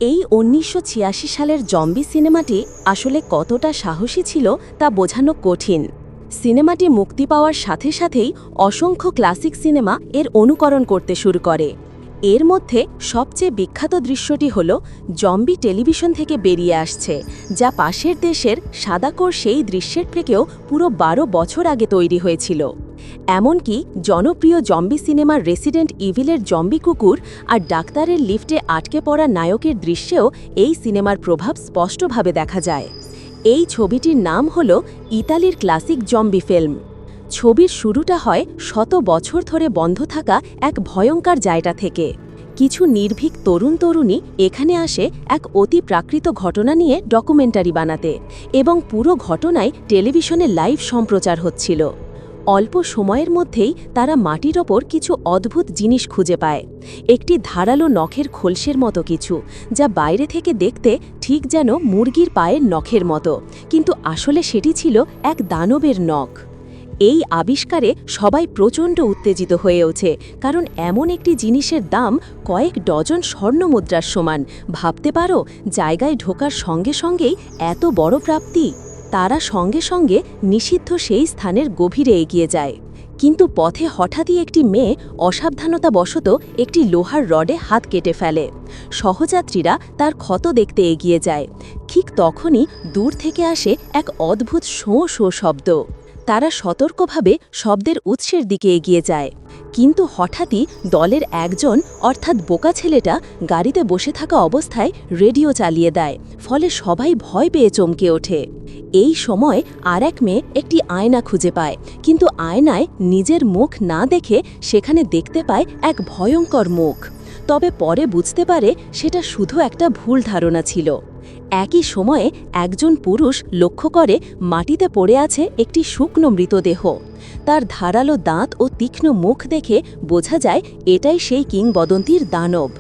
এই ১৯৮৬ সালের জম্বি সিনেমাটি আসলে কতটা সাহসী ছিল তা বোঝানো কঠিন। সিনেমাটি মুক্তি পাওয়ার সাথে সাথেই অসংখ্য ক্লাসিক সিনেমা এর অনুকরণ করতে শুরু করে। এর মধ্যে সবচেয়ে বিখ্যাত দৃশ্যটি হল জম্বি টেলিভিশন থেকে বেরিয়ে আসছে, যা পাশের দেশের সাদাকোর সেই দৃশ্যের থেকেও পুরো ১২ বছর আগে তৈরি হয়েছিল। এমনকি জনপ্রিয় জম্বি সিনেমার রেসিডেন্ট ইভিলের জম্বি কুকুর আর ডাক্তারের লিফটে আটকে পড়া নায়কের দৃশ্যেও এই সিনেমার প্রভাব স্পষ্টভাবে দেখা যায়। এই ছবিটির নাম হল ইতালির ক্লাসিক জম্বি ফিল্ম। ছবির শুরুটা হয় শত বছর ধরে বন্ধ থাকা এক ভয়ঙ্কর জায়গা থেকে। কিছু নির্ভীক তরুণ-তরুণী এখানে আসে এক অতি প্রাকৃত ঘটনা নিয়ে ডকুমেন্টারি বানাতে, এবং পুরো ঘটনায় টেলিভিশনে লাইভ সম্প্রচার হচ্ছিল। অল্প সময়ের মধ্যেই তারা মাটির ওপর কিছু অদ্ভুত জিনিস খুঁজে পায়। একটি ধারালো নখের খোলসের মতো কিছু, যা বাইরে থেকে দেখতে ঠিক যেন মুরগির পায়ের নখের মতো, কিন্তু আসলে সেটি ছিল এক দানবের নখ। এই আবিষ্কারে সবাই প্রচণ্ড উত্তেজিত হয়ে ওঠে, কারণ এমন একটি জিনিসের দাম কয়েক ডজন স্বর্ণমুদ্রার সমান। ভাবতে পারো, জায়গায় ঢোকার সঙ্গে সঙ্গেই এত বড় প্রাপ্তি। তারা সঙ্গে সঙ্গে নিষিদ্ধ সেই স্থানের গভীরে এগিয়ে যায়, কিন্তু পথে হঠাৎই একটি মেয়ে অসাবধানতাবশত একটি লোহার রডে হাত কেটে ফেলে। সহযাত্রীরা তার ক্ষত দেখতে এগিয়ে যায়। ঠিক তখনই দূর থেকে আসে এক অদ্ভুত শোঁ শোঁ শব্দ। তারা সতর্কভাবে শব্দের উৎসের দিকে এগিয়ে যায়, কিন্তু হঠাৎই দলের একজন, অর্থাৎ বোকা ছেলেটা, গাড়িতে বসে থাকা অবস্থায় রেডিও চালিয়ে দেয়। ফলে সবাই ভয় পেয়ে চমকে ওঠে। এই সময় আর এক মেয়ে একটি আয়না খুঁজে পায়, কিন্তু আয়নায় নিজের মুখ না দেখে সেখানে দেখতে পায় এক ভয়ঙ্কর মুখ। তবে পরে বুঝতে পারে সেটা শুধু একটা ভুল ধারণা ছিল। একই সময়ে একজন পুরুষ লক্ষ্য করে মাটিতে পড়ে আছে একটি শুকনো মৃতদেহ। তার ধারালো দাঁত ও তীক্ষ্ণ মুখ দেখে বোঝা যায় এটাই সেই কিংবদন্তির দানব।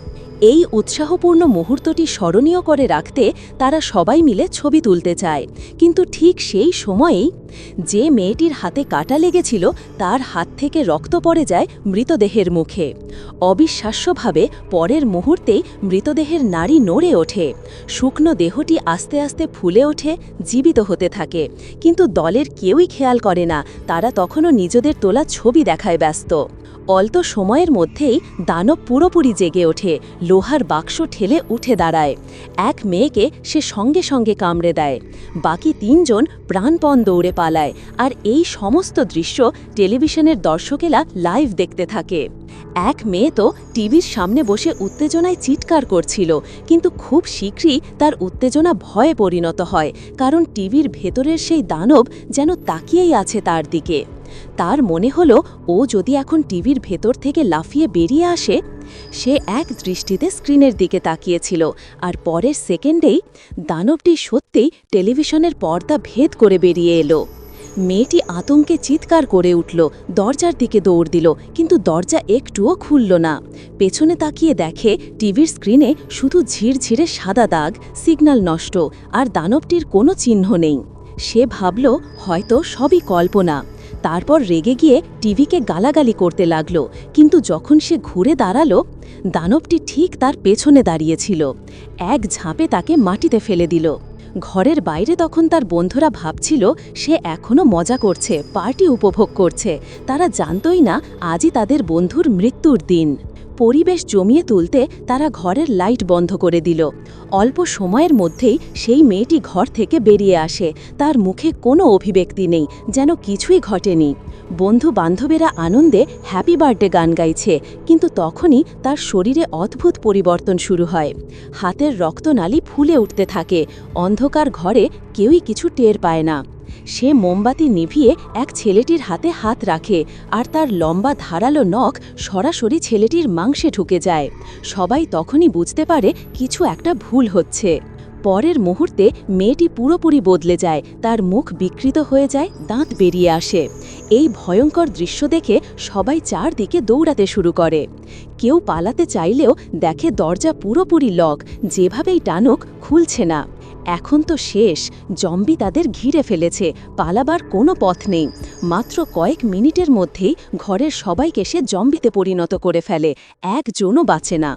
এই উৎসাহপূর্ণ মুহূর্তটি স্মরণীয় করে রাখতে তারা সবাই মিলে ছবি তুলতে চায়, কিন্তু ঠিক সেই সময়েই যে মেয়েটির হাতে কাটা লেগেছিল তার হাত থেকে রক্ত পড়ে যায় মৃতদেহের মুখে। অবিশ্বাস্যভাবে পরের মুহূর্তেই মৃতদেহের নাড়ি নড়ে ওঠে। শুকনো দেহটি আস্তে আস্তে ফুলে ওঠে, জীবিত হতে থাকে, কিন্তু দলের কেউই খেয়াল করে না। তারা তখনও নিজেদের তোলা ছবি দেখায় ব্যস্ত। অল্প সময়ের মধ্যেই দানব পুরোপুরি জেগে ওঠে, লোহার বাক্স ঠেলে উঠে দাঁড়ায়। এক মেয়েকে সে সঙ্গে সঙ্গে কামড়ে দেয়। বাকি ৩ জন প্রাণপণ দৌড়ে পালায়, আর এই সমস্ত দৃশ্য টেলিভিশনের দর্শকেরা লাইভ দেখতে থাকে। এক মেয়ে তো টিভির সামনে বসে উত্তেজনায় চিৎকার করছিল, কিন্তু খুব শীঘ্রই তার উত্তেজনা ভয়ে পরিণত হয়, কারণ টিভির ভেতরের সেই দানব যেন তাকিয়েই আছে তার দিকে। তার মনে হলো, ও যদি এখন টিভির ভেতর থেকে লাফিয়ে বেরিয়ে আসে। সে এক দৃষ্টিতে স্ক্রিনের দিকে তাকিয়েছিল, আর পরের সেকেন্ডেই দানবটি সত্যিই টেলিভিশনের পর্দা ভেদ করে বেরিয়ে এলো। মেয়েটি আতঙ্কে চিৎকার করে উঠল, দরজার দিকে দৌড় দিল, কিন্তু দরজা একটুও খুলল না। পেছনে তাকিয়ে দেখে টিভির স্ক্রিনে শুধু ঝিরঝিরে সাদা দাগ, সিগন্যাল নষ্ট, আর দানবটির কোনো চিহ্ন নেই। সে ভাবল হয়তো সবই কল্পনা। তারপর রেগে গিয়ে টিভিকে গালাগালি করতে লাগল, কিন্তু যখন সে ঘুরে দাঁড়ালো, দানবটি ঠিক তার পেছনে দাঁড়িয়েছিল। এক ঝাঁপে তাকে মাটিতে ফেলে দিল। ঘরের বাইরে তখন তার বন্ধুরা ভাবছিল সে এখনও মজা করছে, পার্টি উপভোগ করছে। তারা জানতই না আজই তাদের বন্ধুর মৃত্যুর দিন। পরিবেশ জমিয়ে তুলতে তারা ঘরের লাইট বন্ধ করে দিল। অল্প সময়ের মধ্যেই সেই মেয়েটি ঘর থেকে বেরিয়ে আসে। তার মুখে কোনো অভিব্যক্তি নেই, যেন কিছুই ঘটেনি। বন্ধু বান্ধবেরা আনন্দে হ্যাপি বার্থডে গান গাইছে, কিন্তু তখনই তার শরীরে অদ্ভুত পরিবর্তন শুরু হয়। হাতের রক্তনালী ফুলে উঠতে থাকে। অন্ধকার ঘরে কেউই কিছু টের পায় না। সে মোমবাতি নিভিয়ে এক ছেলেটির হাতে হাত রাখে, আর তার লম্বা ধারালো নখ সরাসরি ছেলেটির মাংসে ঢুকে যায়। সবাই তখনই বুঝতে পারে কিছু একটা ভুল হচ্ছে। পরের মুহূর্তে মেয়েটি পুরোপুরি বদলে যায়, তার মুখ বিকৃত হয়ে যায়, দাঁত বেরিয়ে আসে। এই ভয়ঙ্কর দৃশ্য দেখে সবাই চারদিকে দৌড়াতে শুরু করে। কেউ পালাতে চাইলেও দেখে দরজা পুরোপুরি লক, যেভাবেই টানুক খুলছে না। এখন তো শেষ, জম্বি তাদের ঘিরে ফেলেছে, পালাবার কোনো পথ নেই। মাত্র কয়েক মিনিটের মধ্যেই ঘরের সবাইকে সে জম্বিতে পরিণত করে ফেলে, একজনও বাঁচে না।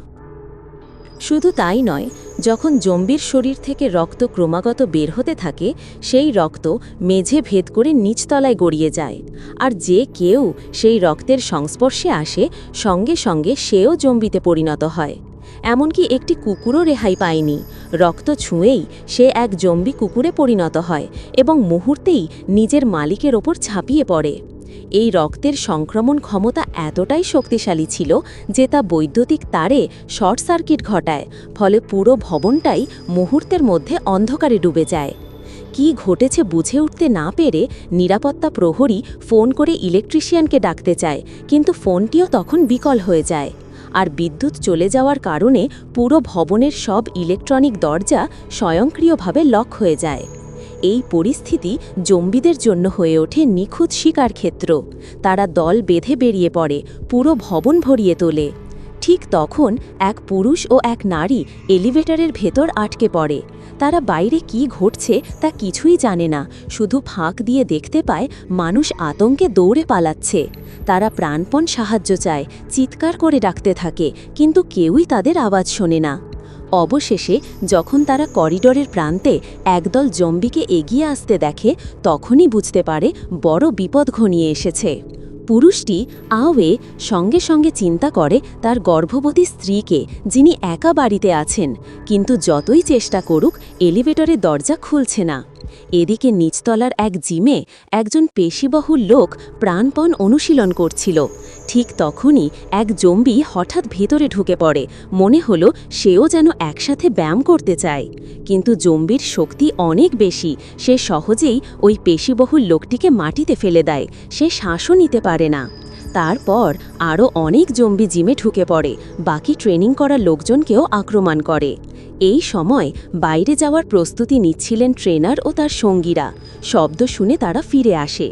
শুধু তাই নয়, যখন জম্বির শরীর থেকে রক্ত ক্রমাগত বের হতে থাকে সেই রক্ত মেঝে ভেদ করে নিচতলায় গড়িয়ে যায়, আর যে কেউ সেই রক্তের সংস্পর্শে আসে সঙ্গে সঙ্গে সেও জম্বিতে পরিণত হয়। এমনকি একটি কুকুরও রেহাই পায়নি, রক্ত ছুঁয়েই সে এক জম্বি কুকুরে পরিণত হয় এবং মুহূর্তেই নিজের মালিকের ওপর ঝাঁপিয়ে পড়ে। এই রক্তের সংক্রমণ ক্ষমতা এতটাই শক্তিশালী ছিল যে তা বৈদ্যুতিক তারে শর্ট সার্কিট ঘটায়, ফলে পুরো ভবনটাই মুহূর্তের মধ্যে অন্ধকারে ডুবে যায়। কি ঘটেছে বুঝে উঠতে না পেরে নিরাপত্তা প্রহরী ফোন করে ইলেকট্রিশিয়ানকে ডাকতে চায়, কিন্তু ফোনটিও তখন বিকল হয়ে যায়। আর বিদ্যুৎ চলে যাওয়ার কারণে পুরো ভবনের সব ইলেকট্রনিক দরজা স্বয়ংক্রিয়ভাবে লক হয়ে যায়। এই পরিস্থিতি জম্বিদের জন্য হয়ে ওঠে নিখুঁত শিকার ক্ষেত্র। তারা দল বেঁধে বেরিয়ে পড়ে, পুরো ভবন ভরিয়ে তোলে। ঠিক তখন এক পুরুষ ও এক নারী এলিভেটরের ভেতর আটকে পড়ে। তারা বাইরে কি ঘটছে তা কিছুই জানে না, শুধু ফাঁক দিয়ে দেখতে পায় মানুষ আতঙ্কে দৌড়ে পালাচ্ছে। তারা প্রাণপণ সাহায্য চায়, চিৎকার করে ডাকতে থাকে, কিন্তু কেউই তাদের আওয়াজ শোনে না। অবশেষে যখন তারা করিডোরের প্রান্তে একদল জম্বিকে এগিয়ে আসতে দেখে, তখনই বুঝতে পারে বড় বিপদ ঘনিয়ে এসেছে। পুরুষটি আওয়ে সঙ্গে সঙ্গে চিন্তা করে তার গর্ভবতী স্ত্রীকে, যিনি একা বাড়িতে আছেন, কিন্তু যতই চেষ্টা করুক এলিভেটরের দরজা খুলছে না। এদিকে নিচতলার এক জিমে একজন পেশিবহুল লোক প্রাণপণ অনুশীলন করছিল। ঠিক তখনই এক জম্বি হঠাৎ ভেতরে ঢুকে পড়ে, মনে হলো সেও যেন একসাথে ব্যায়াম করতে চায়। কিন্তু জম্বির শক্তি অনেক বেশি, সে সহজেই ওই পেশিবহুল লোকটিকে মাটিতে ফেলে দেয়, সে শ্বাসও নিতে পারে না। তারপর আরও অনেক জম্বি জিমে ঢুকে পড়ে, বাকি ট্রেনিং করা লোকজনকেও আক্রমণ করে। এই সময় বাইরে যাওয়ার প্রস্তুতি নিচ্ছিলেন ট্রেনার ও তার সঙ্গীরা। শব্দ শুনে তারা ফিরে আসে।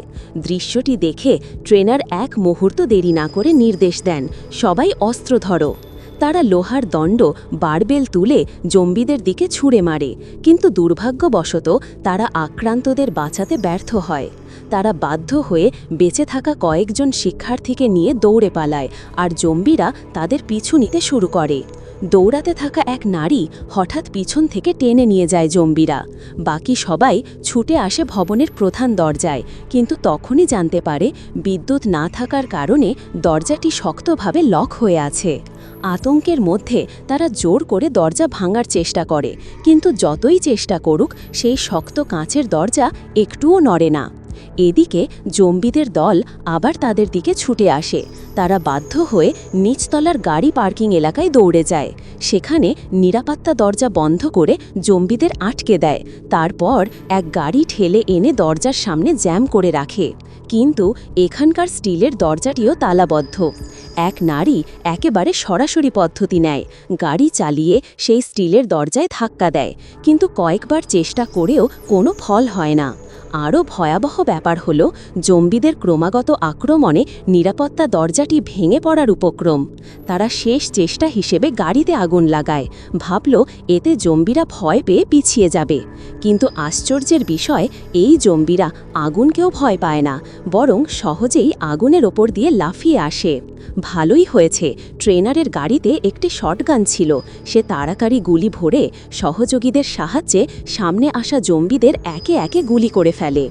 দৃশ্যটি দেখে ট্রেনার এক মুহূর্ত দেরি না করে নির্দেশ দেন, সবাই অস্ত্র ধরো। তারা লোহার দণ্ড বারবেল তুলে জম্বিদের দিকে ছুঁড়ে মারে, কিন্তু দুর্ভাগ্যবশত তারা আক্রান্তদের বাঁচাতে ব্যর্থ হয়। তারা বাধ্য হয়ে বেঁচে থাকা কয়েকজন শিক্ষার্থীকে নিয়ে দৌড়ে পালায়, আর জম্বিরা তাদের পিছু নিতে শুরু করে। দৌড়াতে থাকা এক নারী হঠাৎ পিছন থেকে টেনে নিয়ে যায় জম্বিরা। বাকি সবাই ছুটে আসে ভবনের প্রধান দরজায়, কিন্তু তখনই জানতে পারে বিদ্যুৎ না থাকার কারণে দরজাটি শক্তভাবে লক হয়ে আছে। আতঙ্কের মধ্যে তারা জোর করে দরজা ভাঙার চেষ্টা করে, কিন্তু যতই চেষ্টা করুক সেই শক্ত কাঁচের দরজা একটুও নড়ে না। এদিকে জম্বিদের দল আবার তাদের দিকে ছুটে আসে। তারা বাধ্য হয়ে নিচতলার গাড়ি পার্কিং এলাকায় দৌড়ে যায়। সেখানে নিরাপত্তা দরজা বন্ধ করে জম্বিদের আটকে দেয়। তারপর এক গাড়ি ঠেলে এনে দরজার সামনে জ্যাম করে রাখে, কিন্তু এখানকার স্টিলের দরজাটিও তালাবদ্ধ। এক নারী একেবারে সরাসরি পদ্ধতি নেয়, গাড়ি চালিয়ে সেই স্টিলের দরজায় ধাক্কা দেয়, কিন্তু কয়েকবার চেষ্টা করেও কোনো ফল হয় না। আরও ভয়াবহ ব্যাপার হল জম্বিদের ক্রমাগত আক্রমণে নিরাপত্তা দরজাটি ভেঙে পড়ার উপক্রম। তারা শেষ চেষ্টা হিসেবে গাড়িতে আগুন লাগায়, ভাবল এতে জম্বিরা ভয় পেয়ে পিছিয়ে যাবে। কিন্তু আশ্চর্যের বিষয়, এই জম্বিরা আগুনকেও ভয় পায় না, বরং সহজেই আগুনের ওপর দিয়ে লাফিয়ে আসে। ভালোই হয়েছে ট্রেনারের গাড়িতে একটি শটগান ছিল। সে তাড়াতাড়ি গুলি ভরে সহযোগীদের সাহায্যে সামনে আসা জম্বিদের একে একে গুলি করে ফেলে।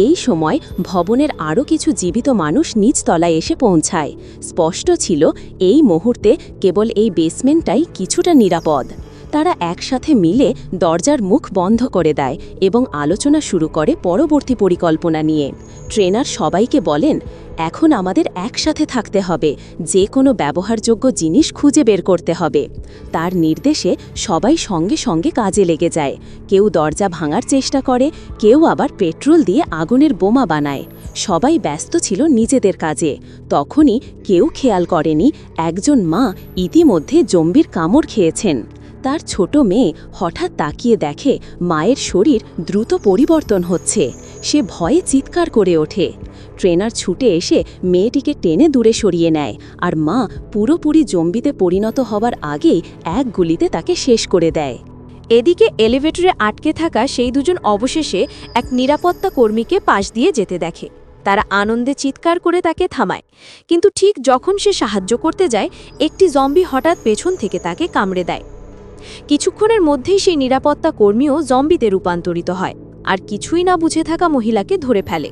এই সময় ভবনের আরও কিছু জীবিত মানুষ নিচতলায় এসে পৌঁছায়। স্পষ্ট ছিল এই মুহূর্তে কেবল এই বেসমেন্টটাই কিছুটা নিরাপদ। তারা একসাথে মিলে দরজার মুখ বন্ধ করে দেয় এবং আলোচনা শুরু করে পরবর্তী পরিকল্পনা নিয়ে। ট্রেনার সবাইকে বলেন, এখন আমাদের একসাথে থাকতে হবে, যে কোনো ব্যবহারযোগ্য জিনিস খুঁজে বের করতে হবে। তার নির্দেশে সবাই সঙ্গে সঙ্গে কাজে লেগে যায়। কেউ দরজা ভাঙার চেষ্টা করে, কেউ আবার পেট্রোল দিয়ে আগুনের বোমা বানায়। সবাই ব্যস্ত ছিল নিজেদের কাজে। তখনই কেউ খেয়াল করেনি একজন মা ইতিমধ্যে জম্বির কামড় খেয়েছেন। তার ছোট মেয়ে হঠাৎ তাকিয়ে দেখে মায়ের শরীর দ্রুত পরিবর্তন হচ্ছে। সে ভয়ে চিৎকার করে ওঠে। ট্রেনার ছুটে এসে মেয়েটিকে টেনে দূরে সরিয়ে নেয়, আর মা পুরোপুরি জম্বিতে পরিণত হবার আগেই এক গুলিতে তাকে শেষ করে দেয়। এদিকে এলিভেটরে আটকে থাকা সেই দুজন অবশেষে এক নিরাপত্তা কর্মীকে পাশ দিয়ে যেতে দেখে। তারা আনন্দে চিৎকার করে তাকে থামায়, কিন্তু ঠিক যখন সে সাহায্য করতে যায়, একটি জম্বি হঠাৎ পেছন থেকে তাকে কামড়ে দেয়। কিছুক্ষণের মধ্যেই সেই নিরাপত্তা কর্মীও জম্বিতে রূপান্তরিত হয় আর কিছুই না বুঝে থাকা মহিলাকে ধরে ফেলে।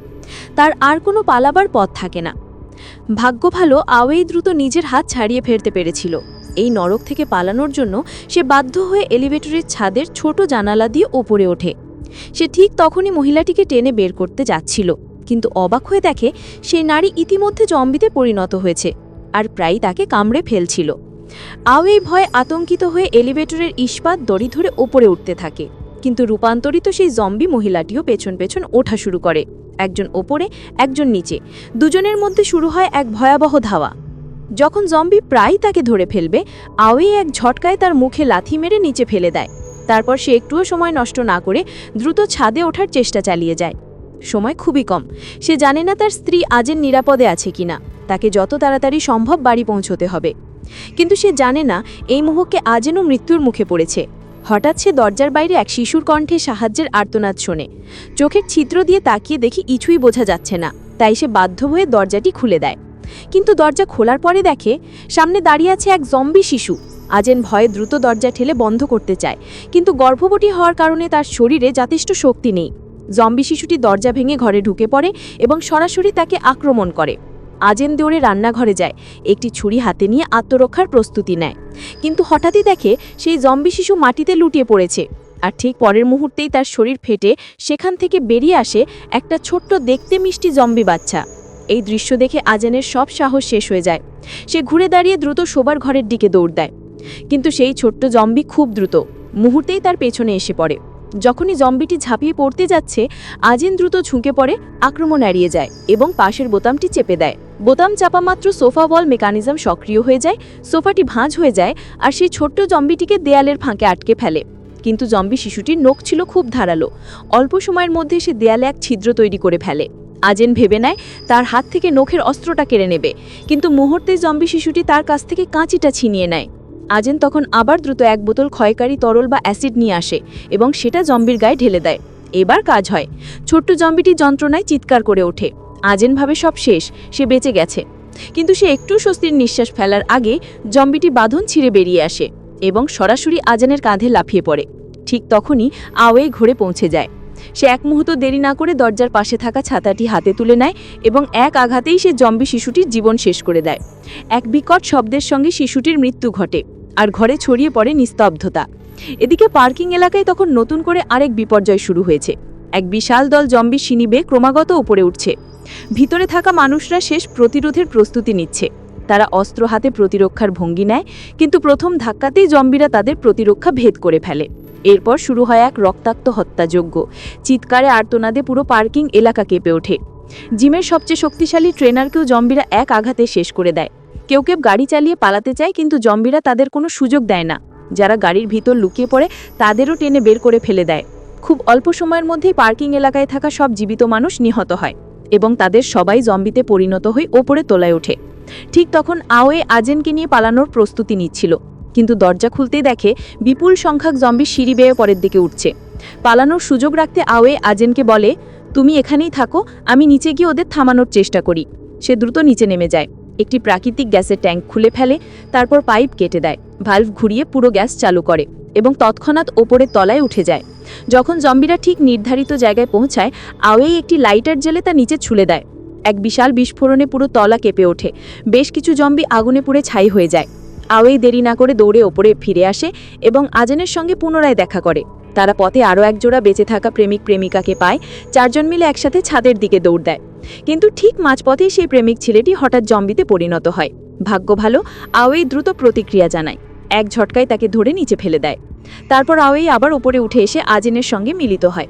তার আর কোনো পালাবার পথ থাকে না। ভাগ্য ভালো, আওয়েই দ্রুত নিজের হাত ছাড়িয়ে ফেলতে পেরেছিল। এই নরক থেকে পালানোর জন্য সে বাধ্য হয়ে এলিভেটরের ছাদের ছোট জানালা দিয়ে ওপরে ওঠে। সে ঠিক তখনই মহিলাটিকে টেনে বের করতে যাচ্ছিল, কিন্তু অবাক হয়ে দেখে সেই নারী ইতিমধ্যে জম্বিতে পরিণত হয়েছে আর প্রায়ই তাকে কামড়ে ফেলছিল। আওয়ে ভয়ে আতঙ্কিত হয়ে এলিভেটরের ইস্পাত দড়ি ধরে ওপরে উঠতে থাকে, কিন্তু রূপান্তরিত সেই জম্বি মহিলাটিও পেছন পেছন ওঠা শুরু করে। একজন ওপরে, একজন নিচে, দুজনের মধ্যে শুরু হয় এক ভয়াবহ ধাওয়া। যখন জম্বি প্রায় তাকে ধরে ফেলবে, আওয়ে এক ঝটকায় তার মুখে লাথি মেরে নিচে ফেলে দেয়। তারপর সে একটুও সময় নষ্ট না করে দ্রুত ছাদে ওঠার চেষ্টা চালিয়ে যায়। সময় খুবই কম। সে জানে না তার স্ত্রী আজেন নিরাপদে আছে কিনা। তাকে যত তাড়াতাড়ি সম্ভব বাড়ি পৌঁছতে হবে। কিন্তু সে জানে না এই মুহূর্তে আজেনও মৃত্যুর মুখে পড়েছে। হঠাৎ সে দরজার বাইরে এক শিশুর কণ্ঠে সাহায্যের আর্তনাদ শোনে। চোখের ছিদ্র দিয়ে তাকিয়ে দেখি কিছুই বোঝা যাচ্ছে না, তাই সে বাধ্য হয়ে দরজাটি খুলে দেয়। কিন্তু দরজা খোলার পরে দেখে সামনে দাঁড়িয়ে আছে এক জম্বি শিশু। আজেন ভয়ে দ্রুত দরজা ঠেলে বন্ধ করতে চায়, কিন্তু গর্ভবতী হওয়ার কারণে তার শরীরে যথেষ্ট শক্তি নেই। জম্বি শিশুটি দরজা ভেঙে ঘরে ঢুকে পড়ে এবং সরাসরি তাকে আক্রমণ করে। আজেন দৌড়ে রান্নাঘরে যায়, একটি ছুরি হাতে নিয়ে আত্মরক্ষার প্রস্তুতি নেয়। কিন্তু হঠাৎই দেখে সেই জম্বি শিশু মাটিতে লুটিয়ে পড়েছে, আর ঠিক পরের মুহূর্তেই তার শরীর ফেটে সেখান থেকে বেরিয়ে আসে একটা ছোট্ট দেখতে মিষ্টি জম্বি বাচ্চা। এই দৃশ্য দেখে আজেনের সব সাহস শেষ হয়ে যায়। সে ঘুরে দাঁড়িয়ে দ্রুত শোবার ঘরের দিকে দৌড় দেয়, কিন্তু সেই ছোট্ট জম্বি খুব দ্রুত, মুহূর্তেই তার পেছনে এসে পড়ে। যখনই জম্বিটি ঝাঁপিয়ে পড়তে যাচ্ছে, আজেন দ্রুত ঝুঁকে পড়ে, আক্রমণ এড়িয়ে যায় এবং পাশের বোতামটি চেপে দেয়। বোতাম চাপা মাত্র সোফা ওয়াল মেকানিজম সক্রিয় হয়ে যায়, সোফাটি ভাঁজ হয়ে যায় আর সেই ছোট্ট জম্বিটিকে দেয়ালের ফাঁকে আটকে ফেলে। কিন্তু জম্বি শিশুটির নখ ছিল খুব ধারালো। অল্প সময়ের মধ্যে সে দেয়ালে এক ছিদ্র তৈরি করে ফেলে। আজেন ভেবে নেয় তার হাত থেকে নখের অস্ত্রটা কেড়ে নেবে, কিন্তু মুহূর্তেই জম্বি শিশুটি তার কাছ থেকে কাঁচিটা ছিনিয়ে নেয়। আজেন তখন আবার দ্রুত এক বোতল ক্ষয়কারী তরল বা অ্যাসিড নিয়ে আসে এবং সেটা জম্বির গায়ে ঢেলে দেয়। এবার কাজ হয়। ছোট্ট জম্বিটি যন্ত্রণায় চিৎকার করে ওঠে। আজেন ভাবে সব শেষ, সে বেঁচে গেছে। কিন্তু সে একটু স্বস্তির নিঃশ্বাস ফেলার আগে জম্বিটি বাঁধন ছিঁড়ে বেরিয়ে আসে এবং সরাসরি আজেনের কাঁধে লাফিয়ে পড়ে। ঠিক তখনই আওয়ে ঘরে পৌঁছে যায়। সে এক মুহূর্ত দেরি না করে দরজার পাশে থাকা ছাতাটি হাতে তুলে নেয় এবং এক আঘাতেই সে জম্বি শিশুটির জীবন শেষ করে দেয়। এক বিকট শব্দের সঙ্গে শিশুটির মৃত্যু ঘটে আর ঘরে ছড়িয়ে পড়ে নিস্তব্ধতা। এদিকে পার্কিং এলাকায় তখন নতুন করে আরেক বিপর্যয় শুরু হয়েছে। এক বিশাল দল জম্বি সিনিবে ক্রমাগত উপরে উঠছে। ভিতরে থাকা মানুষরা শেষ প্রতিরোধের প্রস্তুতি নিচ্ছে। তারা অস্ত্র হাতে প্রতিরক্ষার ভঙ্গি নেয়, কিন্তু প্রথম ধাক্কাতেই জম্বিরা তাদের প্রতিরক্ষা ভেদ করে ফেলে। এরপর শুরু হয় এক রক্তাক্ত হত্যাযজ্ঞ। চিৎকারে আর্তনাদে পুরো পার্কিং এলাকা কেঁপে ওঠে। জিমের সবচেয়ে শক্তিশালী ট্রেনারকেও জম্বিরা এক আঘাতে শেষ করে দেয়। কেউ কেউ গাড়ি চালিয়ে পালাতে চায়, কিন্তু জম্বিরা তাদের কোনো সুযোগ দেয় না। যারা গাড়ির ভিতর লুকিয়ে পড়ে তাদেরও টেনে বের করে ফেলে দেয়। খুব অল্প সময়ের মধ্যেই পার্কিং এলাকায় থাকা সব জীবিত মানুষ নিহত হয় এবং তাদের সবাই জম্বিতে পরিণত হয়ে ওপরে তোলায় ওঠে। ঠিক তখন আওয়ে আজেনকে নিয়ে পালানোর প্রস্তুতি নিচ্ছিল, কিন্তু দরজা খুলতেই দেখে বিপুল সংখ্যক জম্বি সিঁড়ি বেয়ে পরের দিকে উঠছে। পালানোর সুযোগ রাখতে আওয়ে আজেনকে বলে, তুমি এখানেই থাকো, আমি নিচে গিয়ে ওদের থামানোর চেষ্টা করি। সে দ্রুত নিচে নেমে যায়, একটি প্রাকৃতিক গ্যাসের ট্যাঙ্ক খুলে ফেলে, তারপর পাইপ কেটে দেয়, ভালভ ঘুরিয়ে পুরো গ্যাস চালু করে এবং তৎক্ষণাৎ ওপরের তলায় উঠে যায়। যখন জম্বিরা ঠিক নির্ধারিত জায়গায় পৌঁছায়, আওয়েই একটি লাইটার জ্বেলে তা নিচে ছুঁড়ে দেয়। এক বিশাল বিস্ফোরণে পুরো তলা কেঁপে ওঠে। বেশ কিছু জম্বি আগুনে পুড়ে ছাই হয়ে যায়। আওয়েই দেরি না করে দৌড়ে ওপরে ফিরে আসে এবং আজেনের সঙ্গে পুনরায় দেখা করে। তারা পথে আরও একজোড়া বেঁচে থাকা প্রেমিক প্রেমিকাকে পায়। চারজন মিলে একসাথে ছাদের দিকে দৌড় দেয়, কিন্তু ঠিক মাঝপথেই সেই প্রেমিক ছেলেটি হঠাৎ জম্বিতে পরিণত হয়। ভাগ্য ভালো, আওয়েই দ্রুত প্রতিক্রিয়া জানায়, এক ঝটকায় তাকে ধরে নিচে ফেলে দেয়। তারপর আওয়েই আবার ওপরে উঠে এসে আজেনের সঙ্গে মিলিত হয়।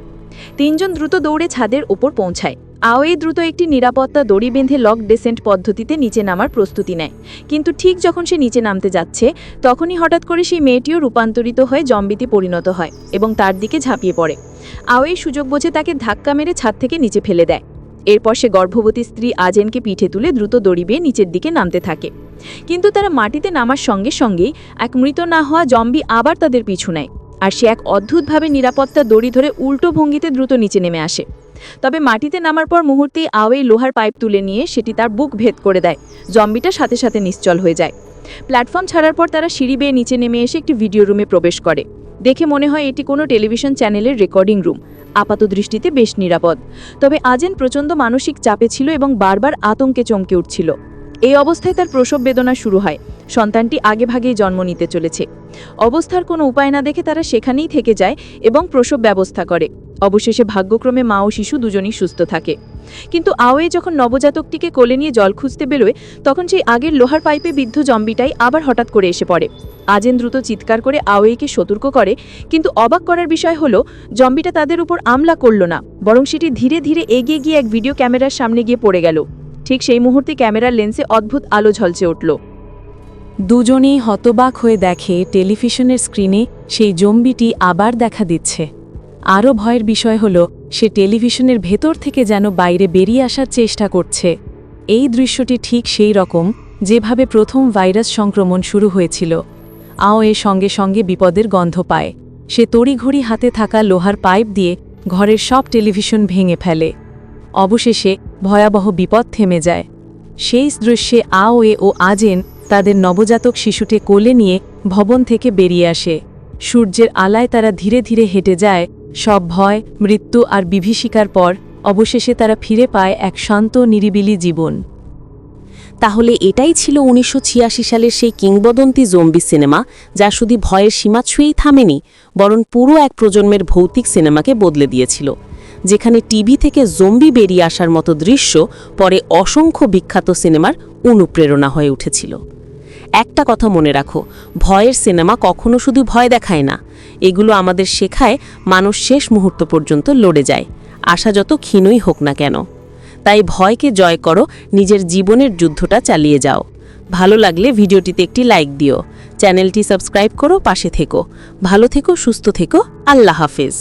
তিনজন দ্রুত দৌড়ে ছাদের ওপর পৌঁছায়। আওয়েই দ্রুত একটি নিরাপত্তা দড়ি বেঁধে লক ডেসেন্ট পদ্ধতিতে নিচে নামার প্রস্তুতি নেয়, কিন্তু ঠিক যখন সে নিচে নামতে যাচ্ছে, তখনই হঠাৎ করে সেই মেয়েটিও রূপান্তরিত হয়ে জম্বিতে পরিণত হয় এবং তার দিকে ঝাঁপিয়ে পড়ে। আওয়েই সুযোগ বোঝে তাকে ধাক্কা মেরে ছাদ থেকে নিচে ফেলে দেয়। এরপর সে গর্ভবতী স্ত্রী আজেনকে পিঠে তুলে দ্রুত দড়ি বেয়ে নিচের দিকে নামতে থাকে, কিন্তু তারা মাটিতে নামার সঙ্গে সঙ্গেই এক মৃত না হওয়া জম্বি আবার তাদের পিছু নেয়, আর সে এক অদ্ভুতভাবে নিরাপত্তা দড়ি ধরে উল্টো ভঙ্গিতে দ্রুত নিচে নেমে আসে। তবে মাটিতে নামার পর মুহূর্তেই আওয়েই লোহার পাইপ তুলে নিয়ে সেটি তার বুক ভেদ করে দেয়। জম্বিটা সাথে সাথে নিশ্চল হয়ে যায়। প্ল্যাটফর্ম ছাড়ার পর তারা সিঁড়ি বেয়ে নিচে নেমে এসে একটি ভিডিও রুমে প্রবেশ করে। দেখে মনে হয় এটি কোনো টেলিভিশন চ্যানেলের রেকর্ডিং রুম। আপাত দৃষ্টিতে বেশ নিরাপদ। তবে আজেন প্রচণ্ড মানসিক চাপে ছিল এবং বারবার আতঙ্কে চমকে উঠছিল। এই অবস্থায় তার প্রসব বেদনা শুরু হয়। সন্তানটি আগেভাগেই জন্ম নিতে চলেছে। অবস্থার কোনো উপায় না দেখে তারা সেখানেই থেকে যায় এবং প্রসব ব্যবস্থা করে। অবশেষে ভাগ্যক্রমে মা ও শিশু দুজনই সুস্থ থাকে। কিন্তু আওয়ে যখন নবজাতকটিকে কোলে নিয়ে জল খুঁজতে বেরোয়, তখন সেই আগের লোহার পাইপে বিদ্ধ জম্বিটাই আবার হঠাৎ করে এসে পড়ে। আজেন দ্রুত চিৎকার করে আওয়েকে সতর্ক করে, কিন্তু অবাক করার বিষয় হলো জম্বিটা তাদের উপর আমলা করল না, বরং সেটি ধীরে ধীরে এগিয়ে গিয়ে এক ভিডিও ক্যামেরার সামনে গিয়ে পড়ে গেল। ঠিক সেই মুহূর্তে ক্যামেরার লেন্সে অদ্ভুত আলো ঝলসে উঠল। দুজনেই হতবাক হয়ে দেখে টেলিভিশনের স্ক্রিনে সেই জম্বিটি আবার দেখা দিচ্ছে। আরও ভয়ের বিষয় হল সে টেলিভিশনের ভেতর থেকে যেন বাইরে বেরিয়ে আসার চেষ্টা করছে। এই দৃশ্যটি ঠিক সেই রকম যেভাবে প্রথম ভাইরাস সংক্রমণ শুরু হয়েছিল। আওয়ে সঙ্গে সঙ্গে বিপদের গন্ধ পায়। সে তড়িঘড়ি হাতে থাকা লোহার পাইপ দিয়ে ঘরের সব টেলিভিশন ভেঙে ফেলে। অবশেষে ভয়াবহ বিপদ থেমে যায়। সেই দৃশ্যে আওয়ে ও আজেন তাদের নবজাতক শিশুকে কোলে নিয়ে ভবন থেকে বেরিয়ে আসে। সূর্যের আলায় তারা ধীরে ধীরে হেঁটে যায়। সব ভয়, মৃত্যু আর বিভীষিকার পর অবশেষে তারা ফিরে পায় এক শান্ত নিরিবিলি জীবন। তাহলে এটাই ছিল ১৯৮৬ সালের সেই কিংবদন্তি জম্বি সিনেমা, যা শুধু ভয়ের সীমা ছুঁয়েই থামেনি, বরং পুরো এক প্রজন্মের ভৌতিক সিনেমাকে বদলে দিয়েছিল। যেখানে টিভি থেকে জম্বি বেরিয়ে আসার মতো দৃশ্য পরে অসংখ্য বিখ্যাত সিনেমার অনুপ্রেরণা হয়ে উঠেছিল। একটা কথা মনে রাখো, ভয়ের সিনেমা কখনো শুধু ভয় দেখায় না, এগুলো আমাদের শেখায় মানুষ শেষ মুহূর্ত পর্যন্ত লড়ে যায়, আশা যত ক্ষীণই হোক না কেন। তাই ভয়কে জয় করো, নিজের জীবনের যুদ্ধটা চালিয়ে যাও। ভালো লাগলে ভিডিওটিতে একটি লাইক দিও, চ্যানেলটি সাবস্ক্রাইব করো, পাশে থেকো। ভালো থেকো, সুস্থ থেকো। আল্লাহ হাফেজ।